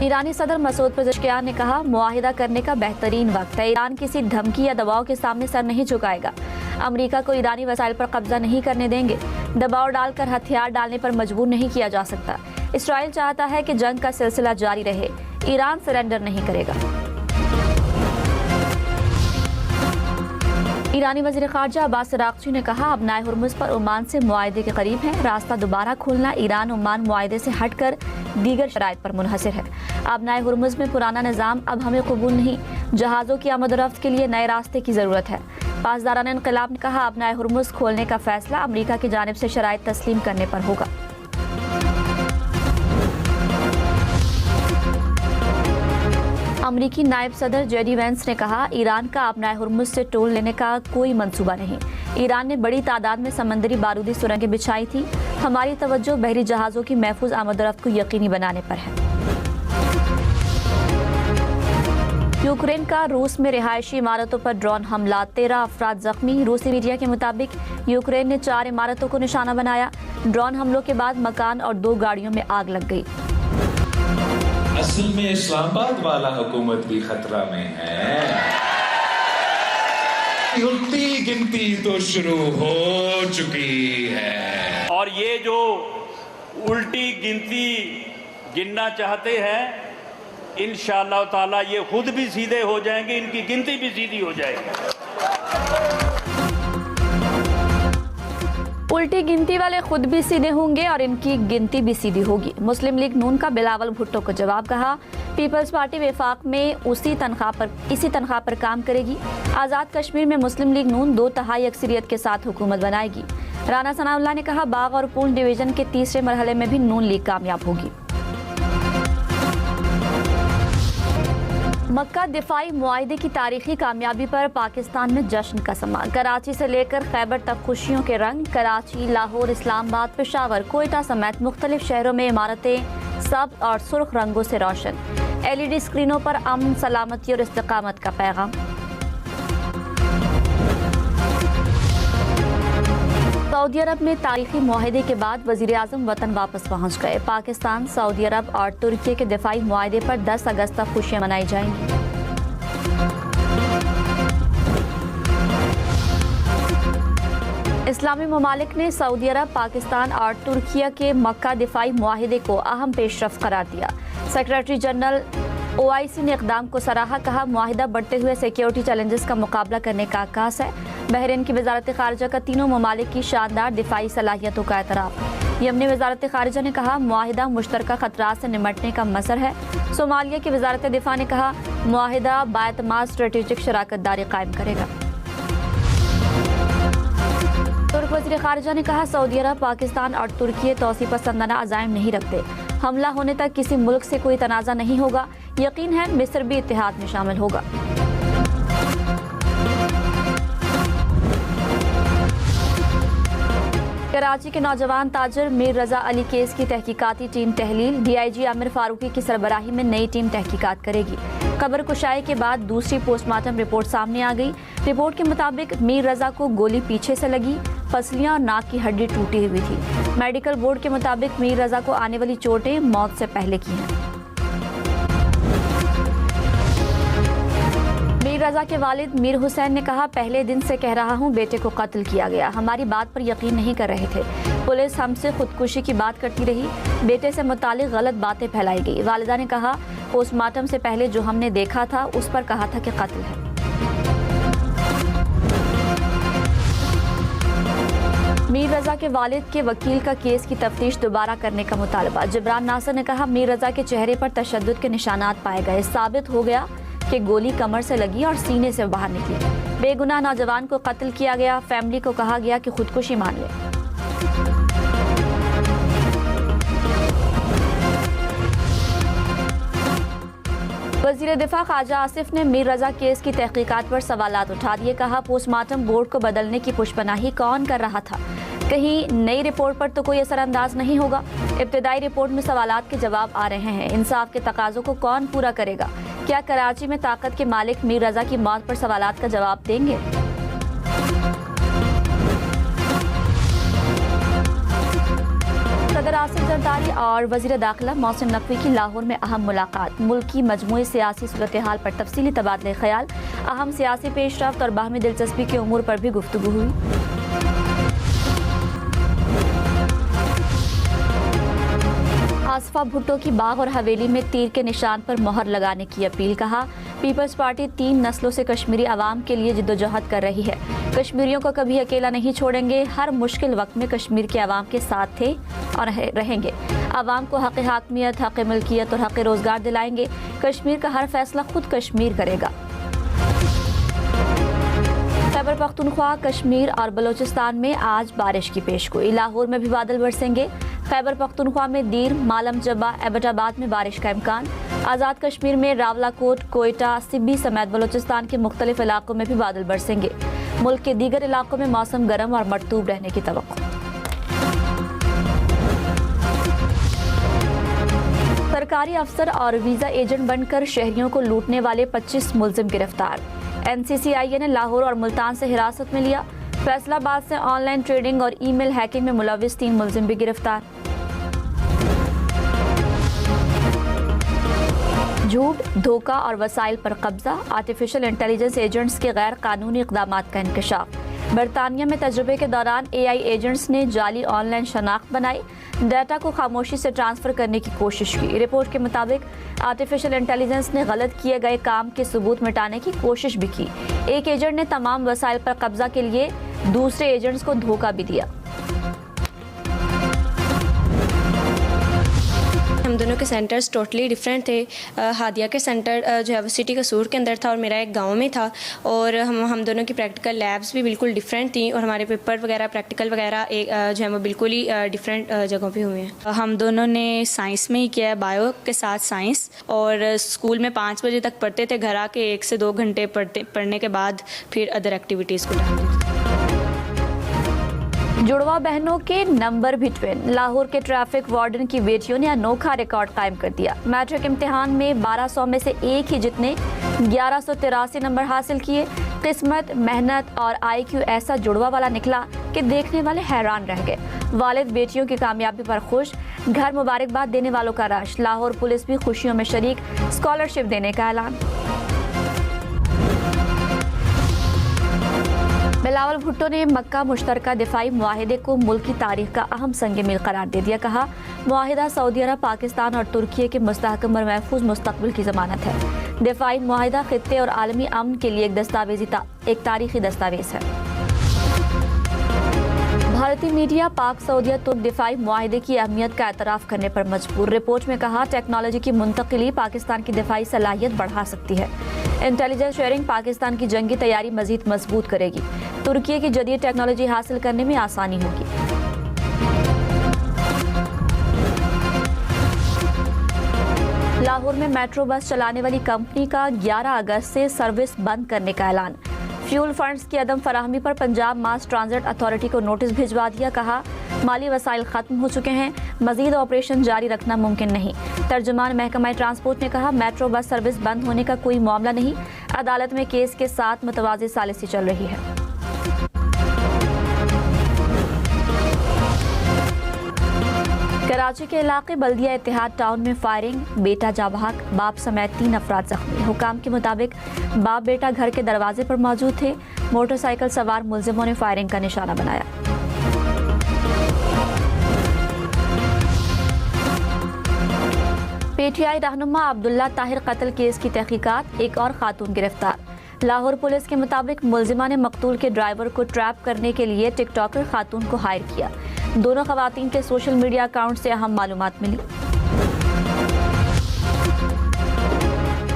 ईरानी सदर मसूद पेज़ेश्कियान ने कहा, मुआहिदा करने का बेहतरीन वक्त है। ईरान किसी धमकी या दबाव के सामने सर नहीं झुकाएगा। अमेरिका को ईरानी वसाइल पर कब्जा नहीं करने देंगे। दबाव डालकर हथियार डालने पर मजबूर नहीं किया जा सकता। इसराइल चाहता है कि जंग का सिलसिला जारी रहे। ईरान सरेंडर नहीं करेगा। ईरानी वज़ीर ख़ारजा अब्बास अराग़ची ने कहा, अबनाए हुर्मुज़ पर ओमान से मुआहदे के करीब है। रास्ता दोबारा खोलना ईरान ओमान मुआहदे से हटकर दीगर शराइत पर मुनहसर है। अबनाए हुर्मुज़ में पुराना निज़ाम अब हमें कबूल नहीं। जहाज़ों की आमद-ओ-रफ्त के लिए नए रास्ते की ज़रूरत है। पासदारान इनक़िलाब ने कहा, अबनाए हुर्मुज़ खोलने का फ़ैसला अमरीका की जानिब से शराइत तस्लीम करने पर होगा। अमरीकी नायब सदर जेडी वेंस ने कहा, ईरान का अबनाए हुर्मुज़ से टोल लेने का कोई मंसूबा नहीं। ईरान ने बड़ी तादाद में समंदरी बारूदी सुरंगें बिछाई थी। हमारी तवज्जो बहरी जहाज़ों की महफूज आमद-ओ-रफ्त को यकीनी बनाने पर है। यूक्रेन का रूस में रिहायशी इमारतों पर ड्रोन हमला, 13 अफराद जख्मी। रूसी मीडिया के मुताबिक यूक्रेन ने 4 इमारतों को निशाना बनाया। ड्रोन हमलों के बाद मकान और 2 गाड़ियों में आग लग गई। असल में इस्लामाबाद वाला हुकूमत भी खतरा में है। उल्टी गिनती तो शुरू हो चुकी है और ये जो उल्टी गिनती गिनना चाहते हैं, इंशाअल्लाह ताला ये खुद भी सीधे हो जाएंगे, इनकी गिनती भी सीधी हो जाएगी। उल्टी गिनती वाले खुद भी सीधे होंगे और इनकी गिनती भी सीधी होगी। मुस्लिम लीग नून का बिलावल भुट्टो को जवाब, कहा, पीपल्स पार्टी वफाक में इसी तनख्वाह पर काम करेगी। आज़ाद कश्मीर में मुस्लिम लीग नून 2/3 अक्सरियत के साथ हुकूमत बनाएगी। राना सनाउल्लाह ने कहा, बाग और पूंछ डिवीजन के तीसरे मरहले में भी नून लीग कामयाब होगी। मक्का दिफाई मुआहदे की तारीखी कामयाबी पर पाकिस्तान में जश्न का समा। कराची से लेकर खैबर तक खुशियों के रंग। कराची, लाहौर, इस्लामाबाद, पेशावर, कोयटा समेत मुख्तलिफ शहरों में इमारतें सब्ज़ और सुर्ख रंगों से रोशन। LED स्क्रीनों पर अमन, सलामती और इस्तिकामत का पैगाम। सऊदी अरब में तारीखी मुआहदे के बाद वज़ीर आज़म वतन वापस पहुँच गए। पाकिस्तान, सऊदी अरब और तुर्की के दिफाई मुआहदे पर 10 अगस्त तक खुशियाँ मनाई जाएंगी। इस्लामी ममालिक ने सऊदी अरब, पाकिस्तान और तुर्की के मक्का दिफाई मुआहदे को अहम पेशरफ्त करार दिया। सेक्रेटरी जनरल OIC ने इक़दाम को सराहा, कहा, मुआहिदा बढ़ते हुए सिक्योरिटी चैलेंजेस का मुकाबला करने का आगाज़ है। बहरीन की वज़ारत ख़ारिजा का तीनों ममालिक की शानदार दिफाई सलाहियतों का एतराफ़। यमनी वज़ारत ख़ारिजा ने कहा, मुआहिदा मुश्तरका ख़तरात से निमटने का मसर है। सोमालिया की वज़ारत दिफ़ा ने कहा, मुआहिदा बाएतमाद स्ट्रेटेजिक शराकत दारी कायम करेगा। तुर्क वज़ीर ख़ारिजा ने कहा, सऊदी अरब, पाकिस्तान और तुर्की तौसी पसंदाना अज़ाइम नहीं रखते। हमला होने तक किसी मुल्क से कोई तनाज़ा नहीं होगा। यकीन है मिस्र भी इत्तेहाद में शामिल होगा। कराची के नौजवान ताजिर मीर रजा अली केस की तहकीकाती टीम तहलील। DIG आमिर फारूकी की सरबराही में नई टीम तहकीकात करेगी। कब्र कुशाई के बाद दूसरी पोस्टमार्टम रिपोर्ट सामने आ गई। रिपोर्ट के मुताबिक मीर रजा को गोली पीछे से लगी, पसलियां और नाक की हड्डी टूटी हुई थी। मेडिकल बोर्ड के मुताबिक मीर रजा को आने वाली चोटें मौत से पहले की हैं। मीर रजा के वालिद मीर हुसैन ने कहा, पहले दिन से कह रहा हूं बेटे को कत्ल किया गया। हमारी बात पर यकीन नहीं कर रहे थे। पुलिस हमसे खुदकुशी की बात करती रही। बेटे से मुतालिक गलत बातें फैलाई गई। वालिदा ने कहा, पोस्टमार्टम से पहले जो हमने देखा था उस पर कहा था कि कत्ल है। मीर रजा के वालिद के वकील का केस की तफ्तीश दोबारा करने का मुतालबा। जिब्रान नासर ने कहा, मीर रजा के चेहरे पर तशद्दुद के निशानात पाए गए। साबित हो गया कि गोली कमर से लगी और सीने से बाहर निकली। बेगुनाह नौजवान को कत्ल किया गया। फैमिली को कहा गया कि खुदकुशी मान ले। वज़ीर दिफा ख्वाजा आसिफ ने मीर रजा केस की तहकीकात पर सवालात उठा दिए। कहा, पोस्टमार्टम बोर्ड को बदलने की पुशपनाही कौन कर रहा था? कहीं नई रिपोर्ट पर तो कोई असरअंदाज नहीं होगा। इब्तदाई रिपोर्ट में सवालात के जवाब आ रहे हैं। इंसाफ के तकाज़ों को कौन पूरा करेगा? क्या कराची में ताकत के मालिक मीर रजा की मौत पर सवालात का जवाब देंगे? सदर صدر آصف زرداری اور وزیر داخلہ محسن نقوی کی لاہور میں اہم ملاقات، ملک کی مجموعی سیاسی صورتحال پر تفصیلی تبادلہ خیال، اہم سیاسی پیش رفت اور باہمی دلچسپی کے امور پر بھی گفتگو ہوئی۔ آصفہ بھٹو کی باغ اور حویلی میں تیر کے نشان پر مہر لگانے کی اپیل، کہا پیپلز پارٹی 3 نسلوں سے کشمیری عوام کے لیے جدوجہد کر رہی ہے، کشمیریوں کو کبھی اکیلا نہیں چھوڑیں گے، ہر مشکل وقت میں کشمیر کے عوام کے ساتھ تھے اور رہیں گے، عوام کو حق حاکمیت، حق ملکیت اور حق روزگار دلائیں گے، کشمیر کا ہر فیصلہ خود کشمیر کرے گا۔ خیبر پختونخوا، کشمیر اور بلوچستان میں آج بارش کی پیشگوئی، لاہور میں بھی بادل برسیں گے، خیبر پختونخوا میں دیر، مالم جبہ، ایبٹ آباد میں بارش کا امکان، آزاد کشمیر میں راولہ کوٹ، کوئٹہ، سبی سمیت بلوچستان کے مختلف علاقوں میں بھی بادل برسیں گے، ملک کے دیگر علاقوں میں موسم گرم اور مرطوب رہنے کی توقع۔ سرکاری افسر اور ویزا ایجنٹ بن کر شہریوں کو لوٹنے والے 25 ملزم گرفتار، NCCIA نے لاہور اور ملتان سے حراست میں لیا، فیصلہ آباد سے آن لائن ٹریڈنگ اور ای میل ہیکنگ میں ملوث 3 ملزم بھی گرفتار۔ جھوٹ، دھوکہ اور وسائل پر قبضہ، آرٹیفیشل انٹیلیجنس ایجنٹس کے غیر قانونی اقدامات کا انکشاف، برطانیہ میں تجربے کے دوران AI ایجنٹس نے جعلی آن لائن شناخت بنائی، ڈیٹا کو خاموشی سے ٹرانسفر کرنے کی کوشش کی، رپورٹ کے مطابق آرٹیفیشل انٹیلیجنس نے غلط کیے گئے کام کے ثبوت مٹانے کی کوشش بھی کی، ایک ایجنٹ نے تمام وسائل پر قبضہ کے لیے دوسرے ایجنٹس کو دھوکہ بھی دیا۔ ہم دونوں کے سینٹرز ٹوٹلی ڈیفرنٹ تھے، ہادیہ کے سینٹر جو ہے وہ سٹی قصور کے اندر تھا اور میرا ایک گاؤں میں تھا، اور ہم دونوں کی پریکٹیکل لیبس بھی بالکل ڈیفرنٹ تھیں، اور ہمارے پیپر وغیرہ پریکٹیکل وغیرہ جو ہے وہ بالکل ہی ڈیفرنٹ جگہوں پہ ہوئے ہیں۔ ہم دونوں نے سائنس میں ہی کیا ہے، بایو کے ساتھ سائنس، اور اسکول میں 5 بجے تک پڑھتے تھے، گھر آ کے 1 سے 2 گھنٹے پڑھنے کے بعد پھر ادر ایکٹیویٹیز کو ڈال دیتے۔ جڑواں بہنوں کے نمبر بھی ٹوین، لاہور کے ٹریفک وارڈن کی بیٹیوں نے انوکھا ریکارڈ قائم کر دیا، میٹرک امتحان میں 1200 میں سے ایک ہی جتنے 1183 نمبر حاصل کیے، قسمت، محنت اور IQ ایسا جڑواں والا نکلا کہ دیکھنے والے حیران رہ گئے، والد بیٹیوں کی کامیابی پر خوش، گھر مبارکباد دینے والوں کا رش، لاہور پولیس بھی خوشیوں میں شریک، اسکالرشپ دینے کا اعلان۔ بلاول بھٹو نے مکہ مشترکہ دفاعی معاہدے کو ملک کی تاریخ کا اہم سنگ میل قرار دے دیا، کہا معاہدہ سعودی عرب، پاکستان اور ترکیے کے مستحکم اور محفوظ مستقبل کی ضمانت ہے، دفاعی معاہدہ خطے اور عالمی امن کے لیے ایک تاریخی دستاویز ہے۔ بھارتی میڈیا پاک سعودیہ ترک دفاعی معاہدے کی اہمیت کا اعتراف کرنے پر مجبور، رپورٹ میں کہا ٹیکنالوجی کی منتقلی پاکستان کی دفاعی صلاحیت بڑھا سکتی ہے، انٹیلیجنس شیئرنگ پاکستان کی جنگی تیاری مزید مضبوط کرے گی، ترکی کی جدید ٹیکنالوجی حاصل کرنے میں آسانی ہوگی۔ لاہور میں میٹرو بس چلانے والی کمپنی کا 11 اگست سے سروس بند کرنے کا اعلان، فیول فنڈز کی عدم فراہمی پر پنجاب ماس ٹرانزٹ اتھارٹی کو نوٹس بھجوا دیا، کہا مالی وسائل ختم ہو چکے ہیں، مزید آپریشن جاری رکھنا ممکن نہیں، ترجمان محکمہ ٹرانسپورٹ نے کہا میٹرو بس سروس بند ہونے کا کوئی معاملہ نہیں، عدالت میں کیس کے ساتھ متوازی ثالثی چل رہی ہے۔ کراچی کے علاقے بلدیہ اتحاد ٹاؤن میں فائرنگ، بیٹا جاں بحق، باپ سمیت 3 افراد زخمی، حکام کے مطابق باپ بیٹا گھر کے دروازے پر موجود تھے، موٹر سائیکل سوار ملزموں نے فائرنگ کا نشانہ بنایا۔ PTI رہنما عبداللہ طاہر قتل کیس کی تحقیقات، ایک اور خاتون گرفتار، لاہور پولیس کے مطابق ملزمہ نے مقتول کے ڈرائیور کو ٹریپ کرنے کے لیے ٹک ٹاکر خاتون کو ہائر کیا، دونوں خواتین کے سوشل میڈیا اکاؤنٹ سے اہم معلومات ملی۔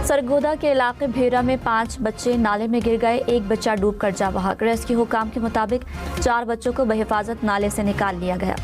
سرگودا کے علاقے بھیرا میں 5 بچے نالے میں گر گئے، ایک بچہ ڈوب کر جاں بحق، ریسکیو حکام کے مطابق 4 بچوں کو بحفاظت نالے سے نکال لیا گیا۔